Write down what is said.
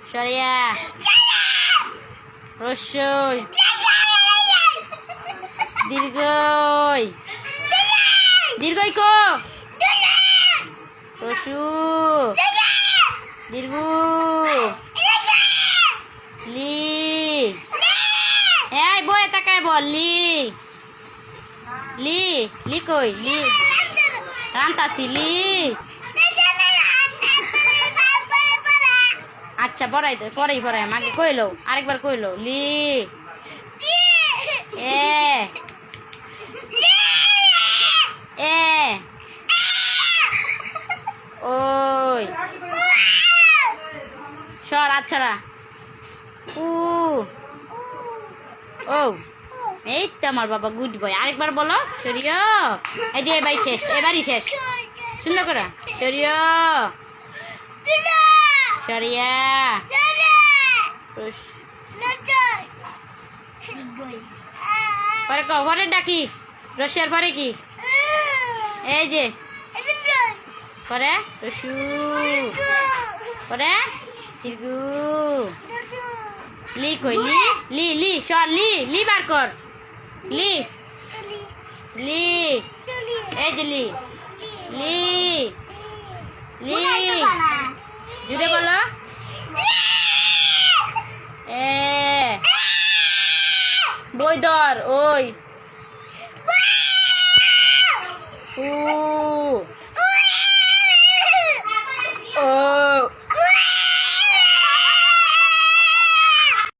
সরিয়া রস্যই দীর্ঘই দীর্ঘই কো রসু দীর্ঘ লি এই বই তাকায় বল লি লি লি কই লি রান্তাছি লি আচ্ছা পড়াই দে পরেই পড়াই আমাকে কইলো আরেকবার কইলো লি এ এ ওই সর আচ্ছারা উ ও এই তো আমার বাবা গুড বয় আরেকবার বলো সরিয় এই যে এবারই শেষ এবারই শেষ সুন্দর করে সরিয় সরিয়া পরে পরে ডাকি রসিয়ার পরে কি এই যে পরে রসু পরে দীর্ঘ লি কই লি লি লি সর লি লি বার কর লি লি এই যে লি লি লি জুড়ে বলো এ বই ধর ওই উ